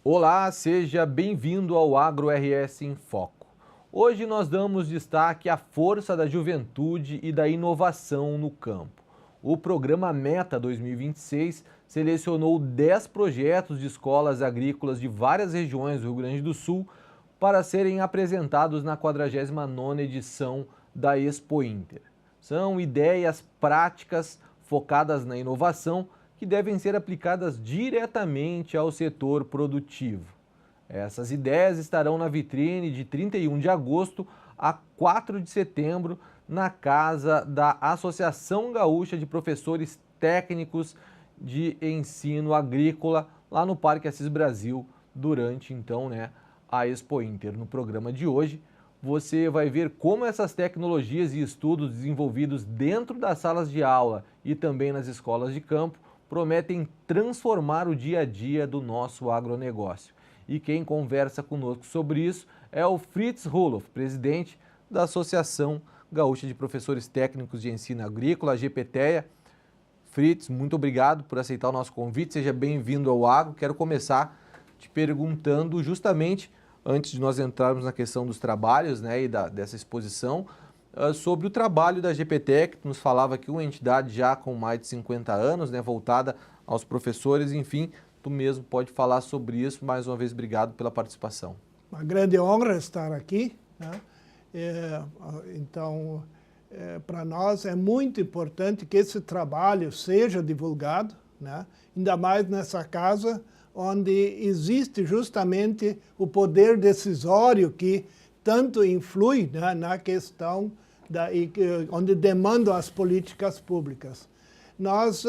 Olá, seja bem-vindo ao AgroRS em Foco. Hoje nós damos destaque à força da juventude e da inovação no campo. O programa Meta 2026 selecionou 10 projetos de escolas agrícolas de várias regiões do Rio Grande do Sul para serem apresentados na 49ª edição da Expo Inter. São ideias práticas focadas na inovação que devem ser aplicadas diretamente ao setor produtivo. Essas ideias estarão na vitrine de 31 de agosto a 4 de setembro na casa da Associação Gaúcha de Professores Técnicos de Ensino Agrícola, lá no Parque Assis Brasil, durante então a Expo Inter. No programa de hoje, você vai ver como essas tecnologias e estudos desenvolvidos dentro das salas de aula e também nas escolas de campo prometem transformar o dia a dia do nosso agronegócio. E quem conversa conosco sobre isso é o Fritz Ruloff, presidente da Associação Gaúcha de Professores Técnicos de Ensino Agrícola, a GPTEA. Fritz, muito obrigado por aceitar o nosso convite, seja bem-vindo ao Agro. Quero começar te perguntando justamente, antes de nós entrarmos na questão dos trabalhos e dessa exposição, sobre o trabalho da GPTEA, que nos falava que uma entidade já com mais de 50 anos, voltada aos professores, enfim, tu mesmo pode falar sobre isso. Mais uma vez, obrigado pela participação. Uma grande honra estar aqui, Então, para nós é muito importante que esse trabalho seja divulgado, Ainda mais nessa casa onde existe justamente o poder decisório que tanto influi na questão onde demandam as políticas públicas. Nós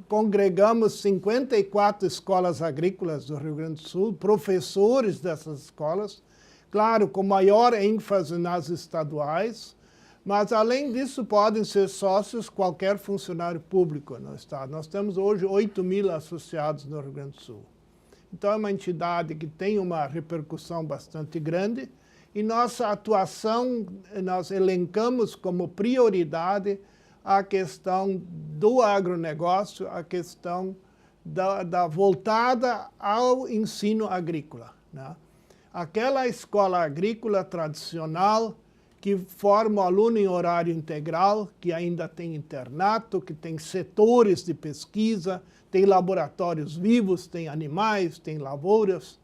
congregamos 54 escolas agrícolas do Rio Grande do Sul, professores dessas escolas, claro, com maior ênfase nas estaduais, mas além disso podem ser sócios qualquer funcionário público no estado. Nós temos hoje 8.000 associados no Rio Grande do Sul. Então é uma entidade que tem uma repercussão bastante grande, e nossa atuação, nós elencamos como prioridade a questão do agronegócio, a questão voltada ao ensino agrícola. Aquela escola agrícola tradicional que forma o aluno em horário integral, que ainda tem internato, que tem setores de pesquisa, tem laboratórios vivos, tem animais, tem lavouras,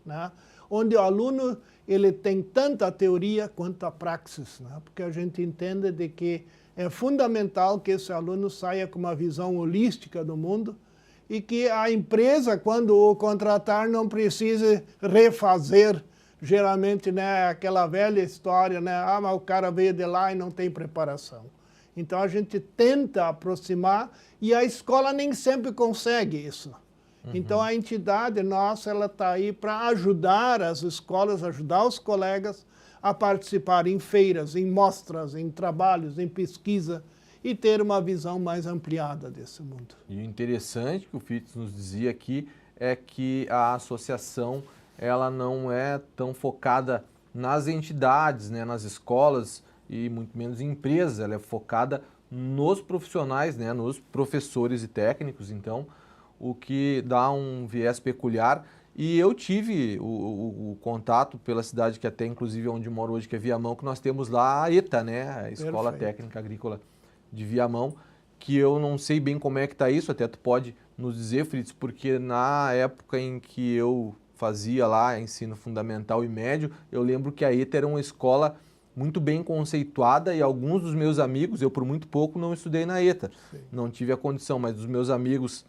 onde o aluno ele tem tanto a teoria quanto a praxis, porque a gente entende de que é fundamental que esse aluno saia com uma visão holística do mundo e que a empresa, quando o contratar, não precise refazer, geralmente, aquela velha história, mas o cara veio de lá e não tem preparação. Então a gente tenta aproximar e a escola nem sempre consegue isso. Então a entidade nossa, ela está aí para ajudar as escolas, ajudar os colegas a participar em feiras, em mostras, em trabalhos, em pesquisa e ter uma visão mais ampliada desse mundo. E o interessante que o Fritz nos dizia aqui é que a associação ela não é tão focada nas entidades, nas escolas e muito menos em empresas, ela é focada nos profissionais, nos professores e técnicos, então o que dá um viés peculiar. E eu tive o contato pela cidade que até inclusive onde moro hoje, que é Viamão, que nós temos lá a ETA, a Escola Técnica Agrícola de Viamão, que eu não sei bem como é que está isso, até tu pode nos dizer, Fritz, porque na época em que eu fazia lá ensino fundamental e médio, eu lembro que a ETA era uma escola muito bem conceituada e alguns dos meus amigos, eu por muito pouco não estudei na ETA, não tive a condição, mas dos meus amigos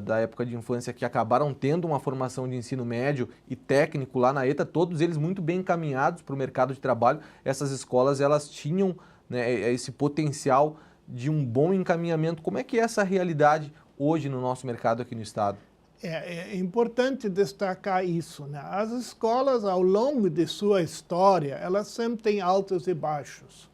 da época de infância que acabaram tendo uma formação de ensino médio e técnico lá na ETA, todos eles muito bem encaminhados para o mercado de trabalho. Essas escolas elas tinham esse potencial de um bom encaminhamento. Como é que é essa realidade hoje no nosso mercado aqui no estado? É importante destacar isso, As escolas, ao longo de sua história, elas sempre têm altos e baixos.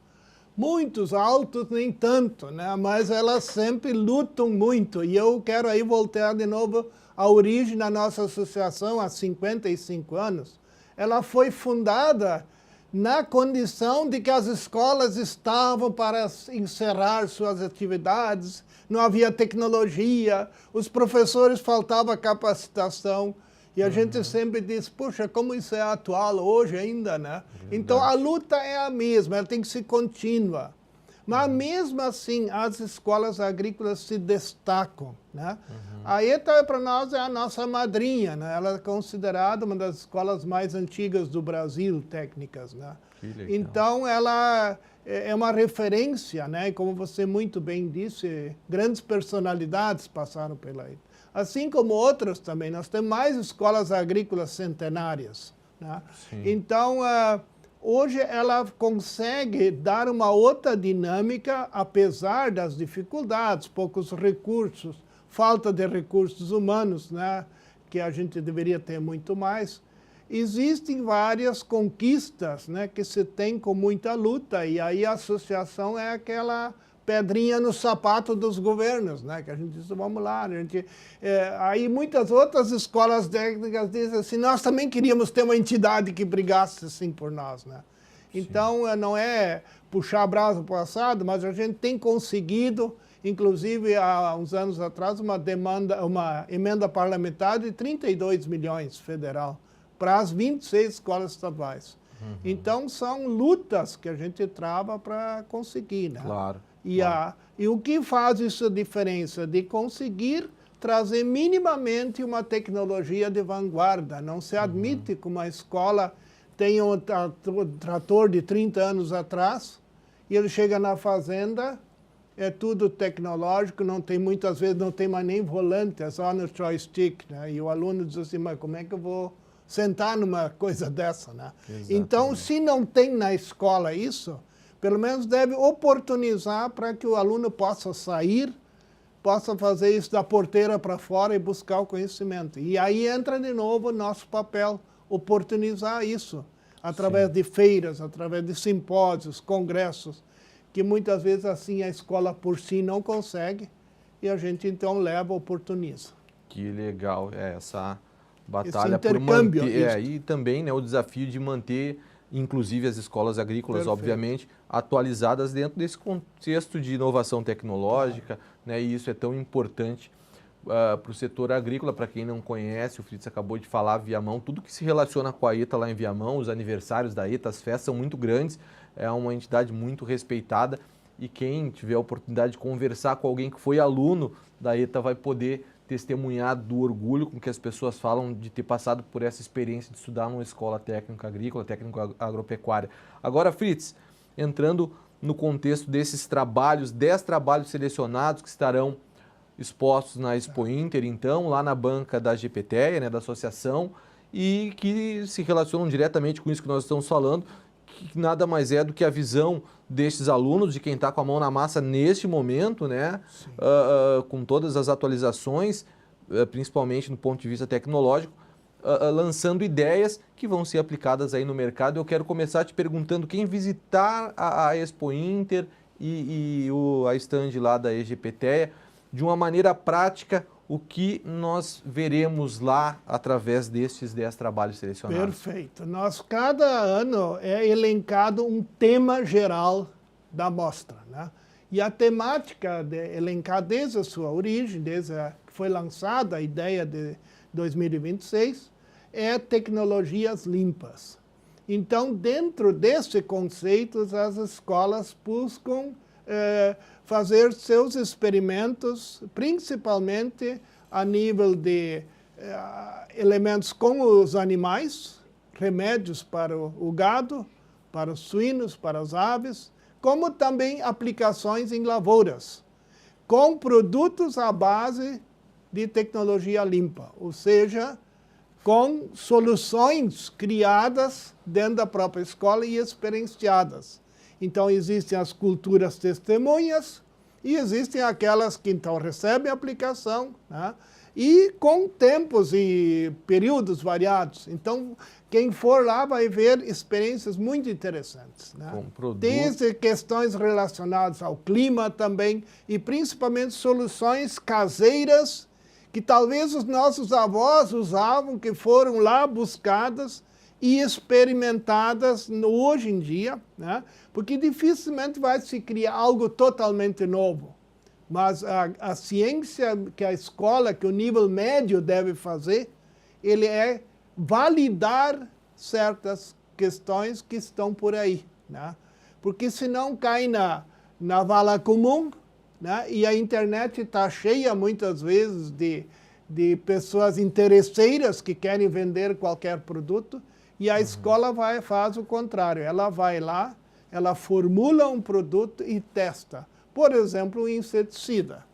Muitos altos, nem tanto, Mas elas sempre lutam muito. E eu quero aí voltar de novo à origem da nossa associação, há 55 anos. Ela foi fundada na condição de que as escolas estavam para encerrar suas atividades, não havia tecnologia, os professores faltava capacitação, E a gente sempre diz, puxa, como isso é atual hoje ainda, né? Então a luta é a mesma, ela tem que ser contínua. Mas mesmo assim, as escolas agrícolas se destacam, né? A ETA, para nós, é a nossa madrinha, né? Ela é considerada uma das escolas mais antigas do Brasil, técnicas, né? Então, ela é uma referência, né? E como você muito bem disse, grandes personalidades passaram pela ETA. Assim como outras também, nós temos mais escolas agrícolas centenárias, né? Então, hoje ela consegue dar uma outra dinâmica, apesar das dificuldades, poucos recursos, falta de recursos humanos, né, que a gente deveria ter muito mais. Existem várias conquistas, né, que se tem com muita luta, e aí a associação é aquela pedrinha no sapato dos governos, né, que a gente diz, vamos lá, aí muitas outras escolas técnicas dizem assim, nós também queríamos ter uma entidade que brigasse assim por nós, né. Então, não é puxar a brasa para o assado, mas a gente tem conseguido, inclusive há uns anos atrás, uma emenda parlamentar de 32 milhões federal para as 26 escolas estaduais. Então, são lutas que a gente trava para conseguir, né? Claro. E o que faz isso a diferença? De conseguir trazer minimamente uma tecnologia de vanguarda. Não se admite que uma escola tenha um trator de 30 anos atrás e ele chega na fazenda, é tudo tecnológico, não tem, muitas vezes não tem mais nem volante, é só no joystick, né? E o aluno diz assim, mas como é que eu vou sentar numa coisa dessa, né? Então, se não tem na escola isso, pelo menos deve oportunizar para que o aluno possa sair, possa fazer isso da porteira para fora e buscar o conhecimento. E aí entra de novo o nosso papel, oportunizar isso, através de feiras, através de simpósios, congressos, que muitas vezes assim a escola por si não consegue, e a gente então leva, oportuniza. Que legal, essa batalha por intercâmbio, manter, e também, né, o desafio de manter, inclusive as escolas agrícolas, obviamente, atualizadas dentro desse contexto de inovação tecnológica, né, e isso é tão importante para o setor agrícola. Para quem não conhece, o Fritz acabou de falar, Viamão, tudo que se relaciona com a ETA lá em Viamão, os aniversários da ETA, as festas são muito grandes, é uma entidade muito respeitada, e quem tiver a oportunidade de conversar com alguém que foi aluno da ETA vai poder testemunhar do orgulho com que as pessoas falam de ter passado por essa experiência de estudar numa escola técnica agrícola, técnico agropecuária. Agora, Fritz, entrando no contexto desses trabalhos, 10 trabalhos selecionados que estarão expostos na Expo Inter, então, lá na banca da GPTEA, né, da associação, e que se relacionam diretamente com isso que nós estamos falando, que nada mais é do que a visão destes alunos, de quem está com a mão na massa neste momento, né, com todas as atualizações, principalmente no ponto de vista tecnológico, lançando ideias que vão ser aplicadas aí no mercado. Eu quero começar te perguntando, quem visitar a Expo Inter e a stand lá da EGPTEA, de uma maneira prática, o que nós veremos lá através destes 10 trabalhos selecionados? Perfeito. Cada ano é elencado um tema geral da mostra, né? E a temática elencada desde a sua origem, desde que foi lançada a ideia de 2026, é tecnologias limpas. Então, dentro desse conceito, as escolas buscam fazer seus experimentos, principalmente a nível de elementos com os animais, remédios para o gado, para os suínos, para as aves, como também aplicações em lavouras, com produtos à base de tecnologia limpa, ou seja, com soluções criadas dentro da própria escola e experienciadas. Então, existem as culturas testemunhas e existem aquelas que então recebem a aplicação, né? E com tempos e períodos variados. Então, quem for lá vai ver experiências muito interessantes, né? Desde questões relacionadas ao clima também, e principalmente soluções caseiras que talvez os nossos avós usavam, que foram lá buscadas e experimentadas hoje em dia, né? Porque dificilmente vai se criar algo totalmente novo. Mas a ciência que a escola, que o nível médio deve fazer, ele é validar certas questões que estão por aí, né? Porque senão cai na vala comum, né? E a internet está cheia muitas vezes de pessoas interesseiras que querem vender qualquer produto, e a escola faz o contrário, ela vai lá, ela formula um produto e testa. Por exemplo, o inseticida.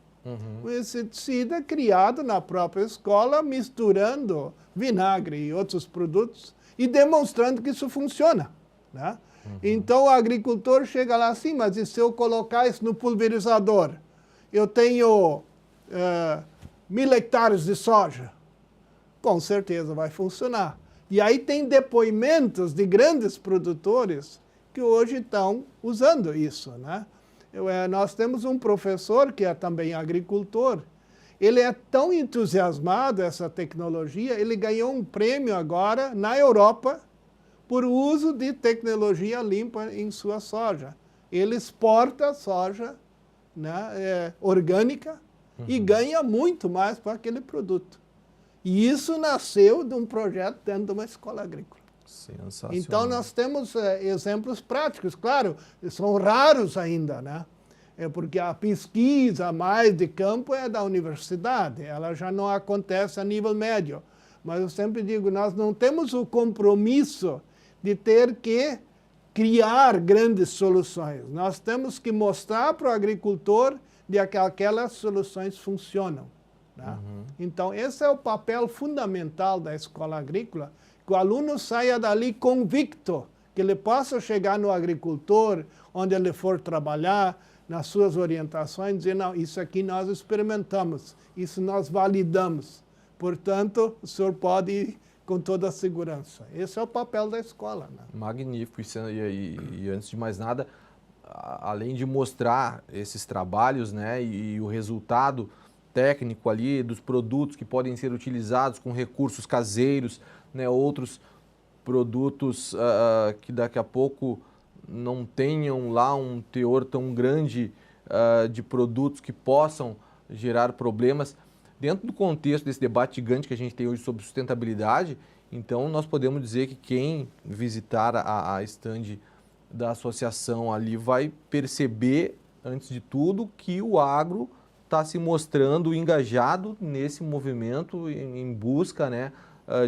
O inseticida criado na própria escola, misturando vinagre e outros produtos e demonstrando que isso funciona, né? Então o agricultor chega lá assim, mas e se eu colocar isso no pulverizador? Eu tenho 1000 hectares de soja. Com certeza vai funcionar. E aí tem depoimentos de grandes produtores que hoje estão usando isso, né? Nós temos um professor que é também agricultor. Ele é tão entusiasmado essa tecnologia, ele ganhou um prêmio agora na Europa por uso de tecnologia limpa em sua soja. Ele exporta soja, né, orgânica e ganha muito mais para aquele produto. E isso nasceu de um projeto dentro de uma escola agrícola. Sensacional. Então nós temos exemplos práticos, claro, são raros ainda, né? Porque a pesquisa mais de campo é da universidade, ela já não acontece a nível médio. Mas eu sempre digo, nós não temos o compromisso de ter que criar grandes soluções. Nós temos que mostrar para o agricultor de que aquelas soluções funcionam, né? Então esse é o papel fundamental da escola agrícola, que o aluno saia dali convicto, que ele possa chegar no agricultor, onde ele for trabalhar, nas suas orientações, dizer, não, isso aqui nós experimentamos, isso nós validamos. Portanto, o senhor pode ir com toda a segurança. Esse é o papel da escola, né? Magnífico. E antes de mais nada, além de mostrar esses trabalhos, né, e o resultado técnico ali dos produtos que podem ser utilizados com recursos caseiros, né, outros produtos que daqui a pouco não tenham lá um teor tão grande de produtos que possam gerar problemas. Dentro do contexto desse debate gigante que a gente tem hoje sobre sustentabilidade, então nós podemos dizer que quem visitar a estande da associação ali vai perceber, antes de tudo, que o agro está se mostrando engajado nesse movimento em busca, né,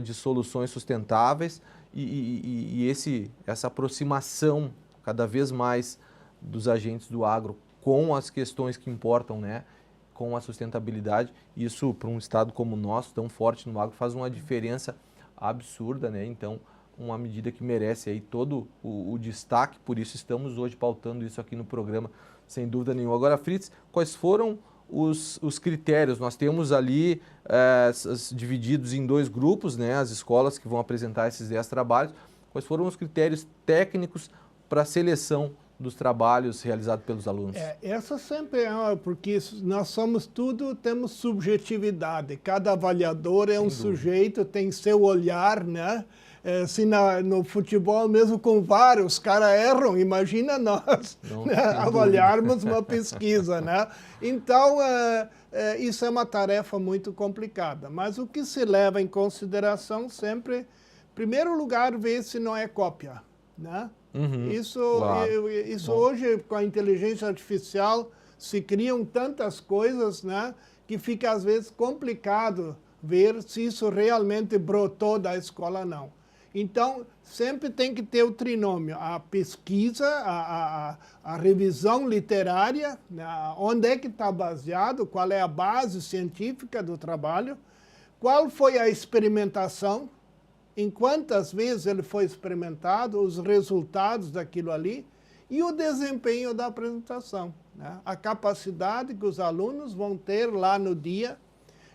de soluções sustentáveis e essa aproximação cada vez mais dos agentes do agro com as questões que importam, né, com a sustentabilidade. Isso, para um estado como o nosso, tão forte no agro, faz uma diferença absurda, né? Então, uma medida que merece aí todo o destaque, por isso estamos hoje pautando isso aqui no programa, sem dúvida nenhuma. Agora, Fritz, quais foram os critérios? Nós temos ali divididos em 2 grupos, né, as escolas que vão apresentar esses 10 trabalhos. Quais foram os critérios técnicos para a seleção dos trabalhos realizados pelos alunos? Essa sempre é, porque nós somos temos subjetividade. Cada avaliador é um sujeito, tem seu olhar, né? Se no futebol mesmo com VAR os caras erram, imagina nós, né, avaliarmos uma pesquisa, né? Então, isso é uma tarefa muito complicada. Mas o que se leva em consideração sempre, em primeiro lugar, ver se não é cópia, né? Isso hoje, com a inteligência artificial, se criam tantas coisas, né, que fica às vezes complicado ver se isso realmente brotou da escola ou não. Então, sempre tem que ter o trinômio, a pesquisa, a revisão literária, né, onde é que está baseado, qual é a base científica do trabalho, qual foi a experimentação, em quantas vezes ele foi experimentado, os resultados daquilo ali e o desempenho da apresentação, né? A capacidade que os alunos vão ter lá no dia,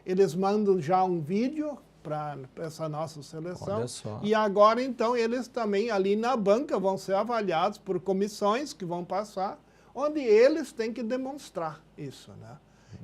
eles mandam já um vídeo para essa nossa seleção. Olha só. E agora, então, eles também ali na banca vão ser avaliados por comissões que vão passar, onde eles têm que demonstrar isso, né?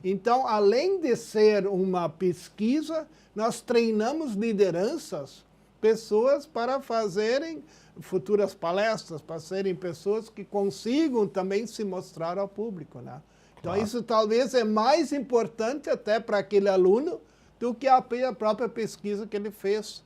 Então, além de ser uma pesquisa, nós treinamos lideranças, pessoas para fazerem futuras palestras, para serem pessoas que consigam também se mostrar ao público, né? Então, isso talvez é mais importante até para aquele aluno do que a própria pesquisa que ele fez.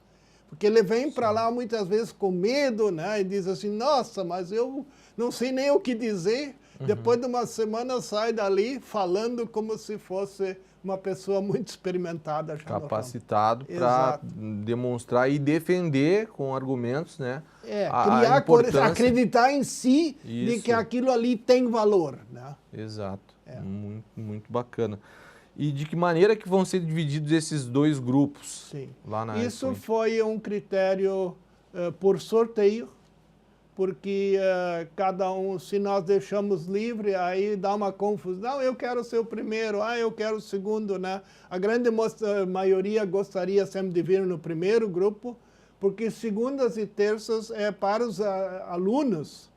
Porque ele vem para lá muitas vezes com medo, né? E diz assim, nossa, mas eu não sei nem o que dizer. Depois de uma semana sai dali falando como se fosse uma pessoa muito experimentada. Já capacitado para demonstrar e defender com argumentos, né? Criar, acreditar em si de que aquilo ali tem valor, né? Exato, muito, muito bacana. E de que maneira que vão ser divididos esses dois grupos? Sim. Lá na Isso foi um critério por sorteio, porque cada um, se nós deixamos livre, aí dá uma confusão. Eu quero ser o primeiro, eu quero o segundo, né? A grande maioria gostaria sempre de vir no primeiro grupo, porque segundas e terças para os alunos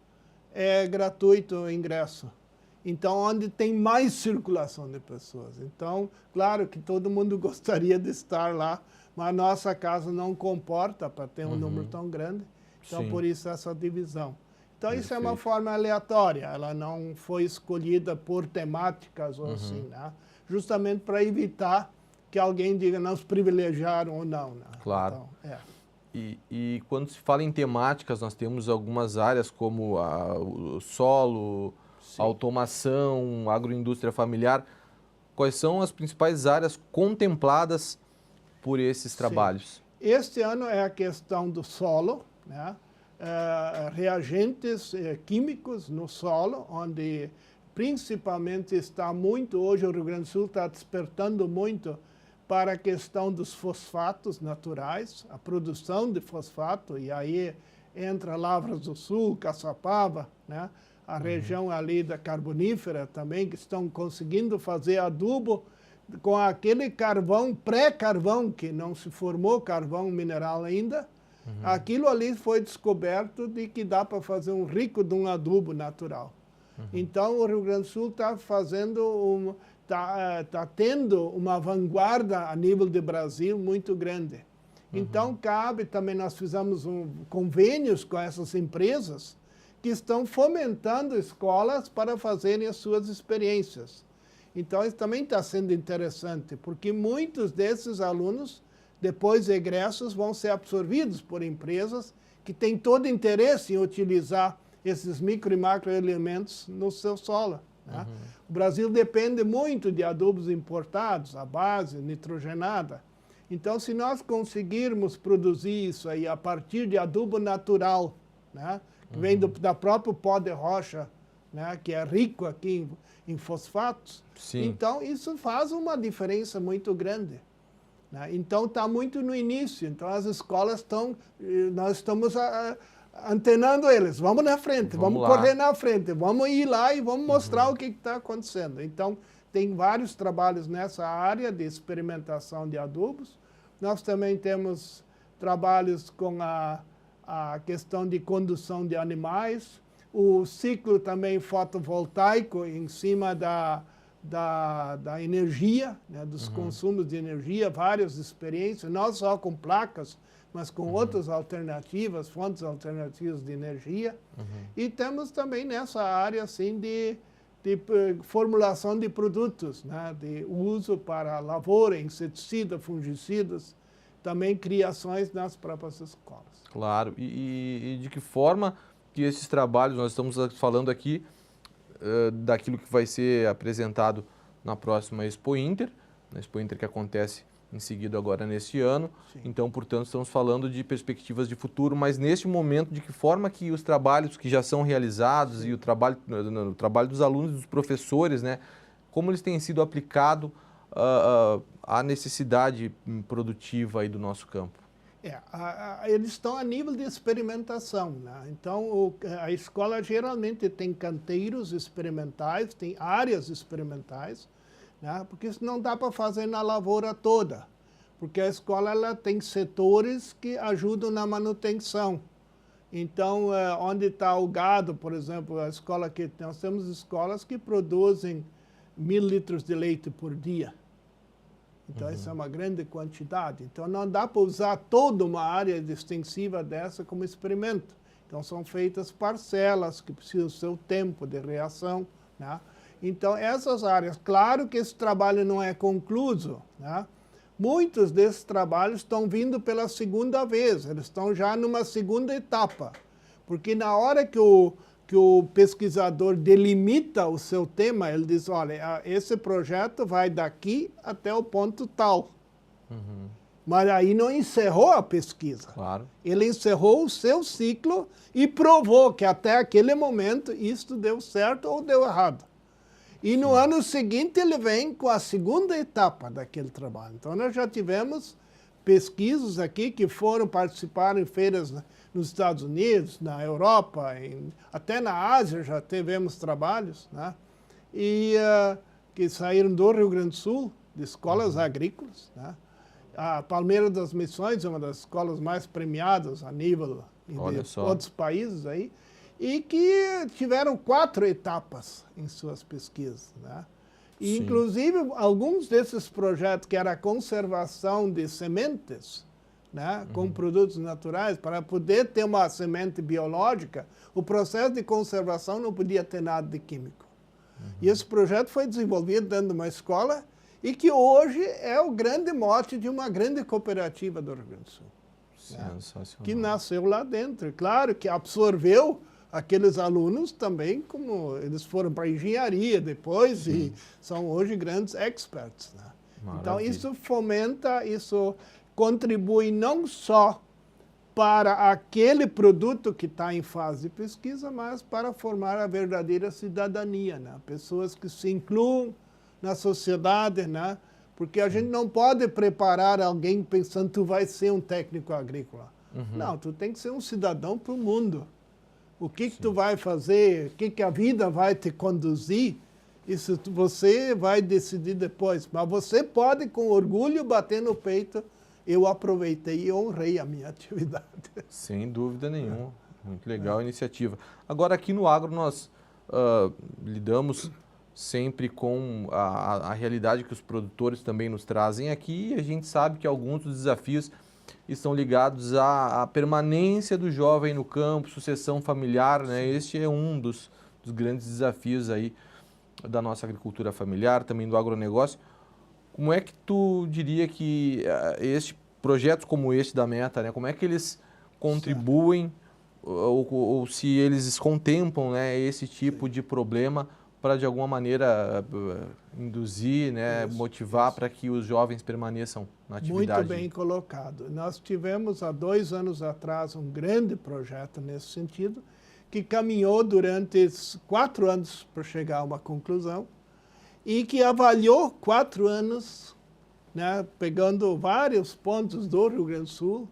é gratuito o ingresso. Então, onde tem mais circulação de pessoas. Então, claro que todo mundo gostaria de estar lá, mas a nossa casa não comporta para ter um número tão grande. Então, por isso essa divisão. Então, isso é uma forma aleatória. Ela não foi escolhida por temáticas ou assim, né? Justamente para evitar que alguém diga nos privilegiaram ou não, né? Claro. Então, E quando se fala em temáticas, nós temos algumas áreas como o solo, automação, agroindústria familiar. Quais são as principais áreas contempladas por esses trabalhos? Este ano é a questão do solo, né? Reagentes químicos no solo, onde principalmente está muito, hoje o Rio Grande do Sul está despertando muito para a questão dos fosfatos naturais, a produção de fosfato, e aí entra Lavras do Sul, Caçapava, né? A região ali da Carbonífera também, que estão conseguindo fazer adubo com aquele carvão, pré-carvão, que não se formou carvão mineral ainda. Aquilo ali foi descoberto de que dá para fazer um rico de um adubo natural. Então, o Rio Grande do Sul está fazendo, tá tendo uma vanguarda a nível de Brasil muito grande. Então, cabe também, nós fizemos convênios com essas empresas que estão fomentando escolas para fazerem as suas experiências. Então, isso também está sendo interessante, porque muitos desses alunos, depois egressos, vão ser absorvidos por empresas que têm todo interesse em utilizar esses micro e macroelementos no seu solo, né? O Brasil depende muito de adubos importados, a base nitrogenada. Então, se nós conseguirmos produzir isso aí a partir de adubo natural, né? Que vem da própria pó de rocha, né? Que é rico aqui em fosfatos, então isso faz uma diferença muito grande, né? Então está muito no início, então as escolas nós estamos antenando eles, vamos na frente, vamos correr na frente, vamos ir lá e vamos mostrar o que está acontecendo. Então tem vários trabalhos nessa área de experimentação de adubos. Nós também temos trabalhos com a questão de condução de animais, o ciclo também fotovoltaico em cima da energia, né, dos consumos de energia, várias experiências, não só com placas, mas com outras alternativas, fontes alternativas de energia. E temos também nessa área assim, de formulação de produtos, né, de uso para lavoura, inseticida, fungicidas, também criações nas próprias escolas. Claro. E de que forma que esses trabalhos, nós estamos falando aqui daquilo que vai ser apresentado na próxima Expo Inter, na Expo Inter que acontece em seguida agora neste ano. Então, portanto, estamos falando de perspectivas de futuro, mas neste momento, de que forma que os trabalhos que já são realizados e o trabalho dos alunos e dos professores, né, como eles têm sido aplicados à necessidade produtiva aí do nosso campo? Eles estão a nível de experimentação, né? Então, a escola geralmente tem canteiros experimentais, tem áreas experimentais, né? Porque isso não dá para fazer na lavoura toda, porque a escola ela tem setores que ajudam na manutenção. Então, onde está o gado, por exemplo, a escola que nós temos escolas que produzem 1000 litros de leite por dia. Então, isso é uma grande quantidade. Então, não dá para usar toda uma área extensiva dessa como experimento. Então, são feitas parcelas que precisam do seu tempo de reação, né? Então, essas áreas, claro que esse trabalho não é concluído, né? muitos desses trabalhos estão vindo pela segunda vez, eles estão já numa segunda etapa. Porque na hora que o pesquisador delimita o seu tema, ele diz, olha, esse projeto vai daqui até o ponto tal. Uhum. Mas aí não encerrou a pesquisa. Claro. Ele encerrou o seu ciclo e provou que até aquele momento isto deu certo ou deu errado. E no ano seguinte ele vem com a segunda etapa daquele trabalho. Então nós já tivemos pesquisas aqui que foram participar em feiras nos Estados Unidos, na Europa, até na Ásia já tivemos trabalhos, né? E que saíram do Rio Grande do Sul, de escolas agrícolas, né? A Palmeira das Missões é uma das escolas mais premiadas a nível de outros países aí, e que tiveram 4 etapas em suas pesquisas, né? E, inclusive, alguns desses projetos que era a conservação de sementes, né, com produtos naturais, para poder ter uma semente biológica, o processo de conservação não podia ter nada de químico. E esse projeto foi desenvolvido dentro de uma escola e que hoje é o grande mote de uma grande cooperativa do Rio Grande do Sul. Sensacional. Que nasceu lá dentro. Claro que absorveu aqueles alunos também, como eles foram para a engenharia depois e são hoje grandes experts, né? Então isso fomenta, isso contribui não só para aquele produto que está em fase de pesquisa, mas para formar a verdadeira cidadania, né? Pessoas que se incluam na sociedade, né? Porque a gente não pode preparar alguém pensando que tu vai ser um técnico agrícola. Não, tu tem que ser um cidadão para o mundo. O que tu vai fazer, o que a vida vai te conduzir, isso você vai decidir depois. Mas você pode, com orgulho, bater no peito, eu aproveitei e honrei a minha atividade. Sem dúvida nenhuma. Muito legal a iniciativa. Agora, aqui no agro, nós lidamos sempre com a realidade que os produtores também nos trazem aqui, e a gente sabe que alguns dos desafios estão ligados à permanência do jovem no campo, sucessão familiar, né? Este é um dos grandes desafios aí da nossa agricultura familiar, também do agronegócio. Como é que tu diria que projetos como este da Meta, né? Como é que eles contribuem ou se eles contemplam, né, esse tipo de problema para, de alguma maneira, induzir, né, motivar para que os jovens permaneçam na atividade? Muito bem colocado. Nós tivemos, há 2 anos atrás, um grande projeto nesse sentido, que caminhou durante 4 anos para chegar a uma conclusão e que avaliou 4 anos, né, pegando vários pontos do Rio Grande do Sul,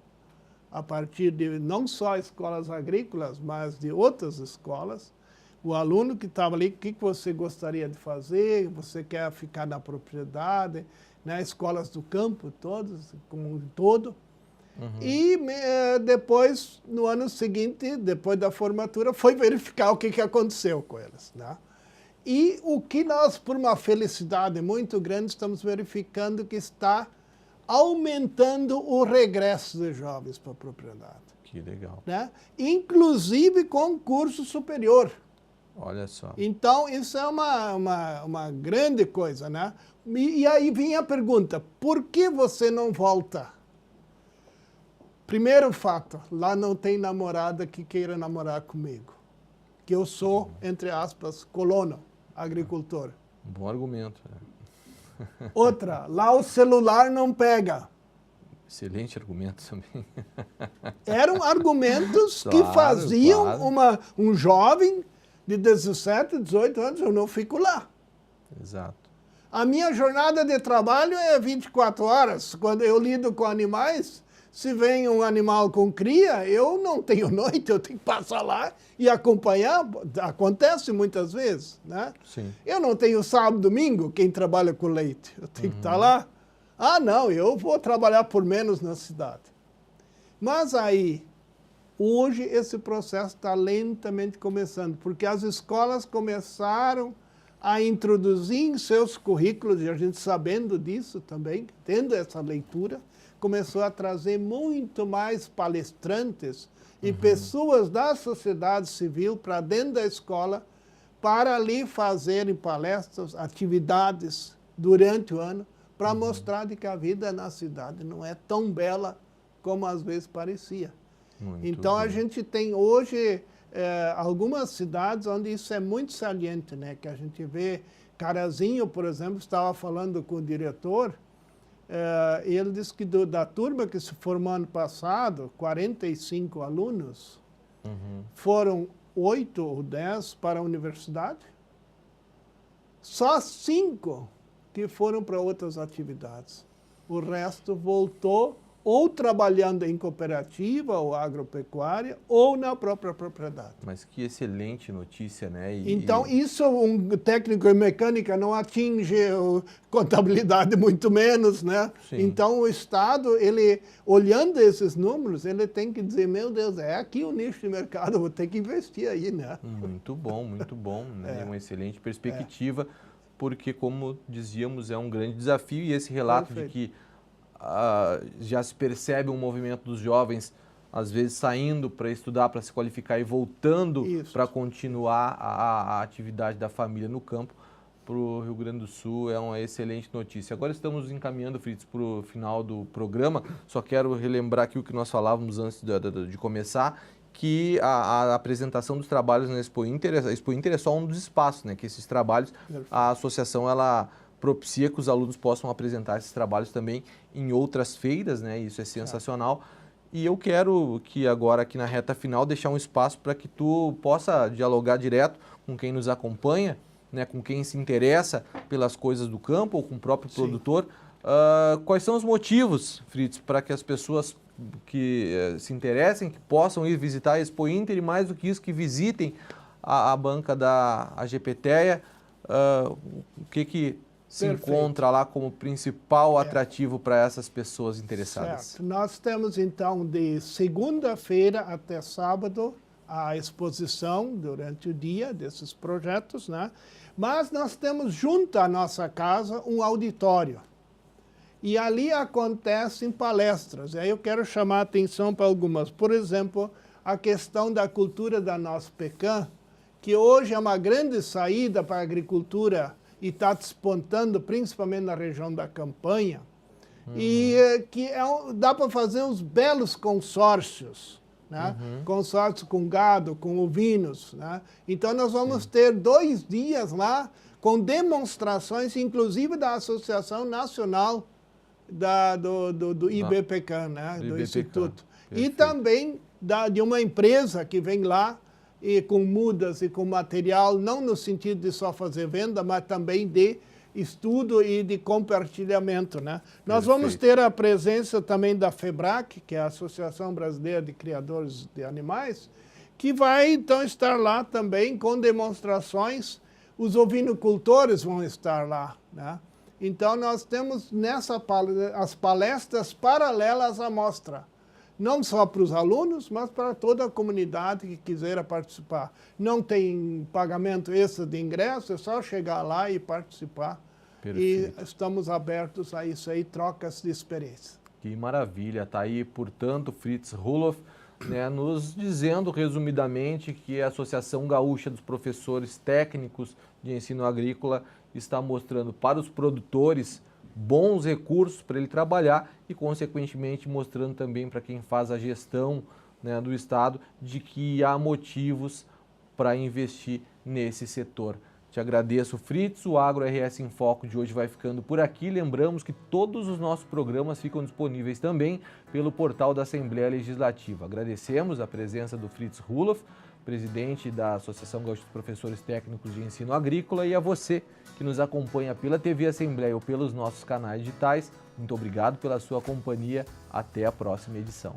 a partir de não só escolas agrícolas, mas de outras escolas. O aluno que estava ali, o que você gostaria de fazer, você quer ficar na propriedade, né? Escolas do campo, todas, como um todo. E depois, no ano seguinte, depois da formatura, foi verificar o que aconteceu com eles, né? E o que nós, por uma felicidade muito grande, estamos verificando que está aumentando o regresso de jovens para a propriedade. Que legal. Né? Inclusive com curso superior. Olha só. Então, isso é uma grande coisa, né? E aí vinha a pergunta, por que você não volta? Primeiro fato, lá não tem namorada que queira namorar comigo. Que eu sou, entre aspas, colono, agricultor. Bom argumento. Né? Outra, lá o celular não pega. Excelente argumento também. Eram argumentos que faziam um jovem de 17, 18 anos, eu não fico lá. Exato. A minha jornada de trabalho é 24 horas. Quando eu lido com animais, se vem um animal com cria, eu não tenho noite, eu tenho que passar lá e acompanhar. Acontece muitas vezes, né? Sim. Eu não tenho sábado, domingo, quem trabalha com leite. Eu tenho que estar lá. Ah, não, eu vou trabalhar por menos na cidade. Mas aí, hoje esse processo está lentamente começando, porque as escolas começaram a introduzir em seus currículos, e a gente sabendo disso também, tendo essa leitura, começou a trazer muito mais palestrantes e pessoas da sociedade civil para dentro da escola, para ali fazerem palestras, atividades durante o ano, para mostrar de que a vida na cidade não é tão bela como às vezes parecia. Então a gente tem hoje algumas cidades onde isso é muito saliente, né? Que a gente vê, Carazinho, por exemplo, estava falando com o diretor, ele disse que da turma que se formou ano passado, 45 alunos, foram 8 ou 10 para a universidade, só 5 que foram para outras atividades. O resto voltou ou trabalhando em cooperativa ou agropecuária, ou na própria propriedade. Mas que excelente notícia, né? Então, isso um técnico em mecânica não atinge contabilidade, muito menos, né? Sim. Então, o Estado, ele, olhando esses números, ele tem que dizer, meu Deus, é aqui o nicho de mercado, vou ter que investir aí, né? Muito bom, né? Uma excelente perspectiva, porque, como dizíamos, é um grande desafio, e esse relato de que já se percebe um movimento dos jovens, às vezes saindo para estudar, para se qualificar e voltando para continuar a atividade da família no campo, para o Rio Grande do Sul é uma excelente notícia. Agora estamos encaminhando, Fritz, para o final do programa. Só quero relembrar aqui o que nós falávamos antes de começar, que a apresentação dos trabalhos na Expo Inter é só um dos espaços, né? Que esses trabalhos, a associação, ela propicia que os alunos possam apresentar esses trabalhos também em outras feiras, né? Isso é sensacional. E eu quero que agora, aqui na reta final, deixar um espaço para que tu possa dialogar direto com quem nos acompanha, né? Com quem se interessa pelas coisas do campo ou com o próprio produtor. Quais são os motivos, Fritz, para que as pessoas que se interessem, que possam ir visitar a Expo Inter e, mais do que isso, que visitem a banca da AGPTEA? O que se encontra lá como principal atrativo para essas pessoas interessadas? Certo. Nós temos, então, de segunda-feira até sábado, a exposição durante o dia desses projetos, né? Mas nós temos junto à nossa casa um auditório. E ali acontecem palestras. Aí eu quero chamar a atenção para algumas. Por exemplo, a questão da cultura da nossa pecan, que hoje é uma grande saída para a agricultura e está despontando principalmente na região da campanha, e que dá para fazer uns belos consórcios, né? Consórcios com gado, com ovinos, né? Então nós vamos ter 2 dias lá com demonstrações, inclusive da Associação Nacional do IBPECAN, né? Do Instituto. Perfeito. E também de uma empresa que vem lá e com mudas e com material, não no sentido de só fazer venda, mas também de estudo e de compartilhamento, né? Nós vamos ter a presença também da FEBRAC, que é a Associação Brasileira de Criadores de Animais, que vai então estar lá também com demonstrações. Os ovinocultores vão estar lá, né? Então nós temos as palestras paralelas à mostra. Não só para os alunos, mas para toda a comunidade que quiser participar. Não tem pagamento extra de ingresso, é só chegar lá e participar. Perfeito. E estamos abertos a isso aí, trocas de experiência. Que maravilha. Está aí, portanto, Fritz Ruloff, né, nos dizendo resumidamente que a Associação Gaúcha dos Professores Técnicos de Ensino Agrícola está mostrando para os produtores bons recursos para ele trabalhar e, consequentemente, mostrando também para quem faz a gestão, né, do Estado, de que há motivos para investir nesse setor. Te agradeço, Fritz. O Agro RS em Foco de hoje vai ficando por aqui. Lembramos que todos os nossos programas ficam disponíveis também pelo portal da Assembleia Legislativa. Agradecemos a presença do Fritz Ruloff, presidente da Associação Gaúcha dos Professores Técnicos de Ensino Agrícola, e a você que nos acompanha pela TV Assembleia ou pelos nossos canais digitais. Muito obrigado pela sua companhia. Até a próxima edição.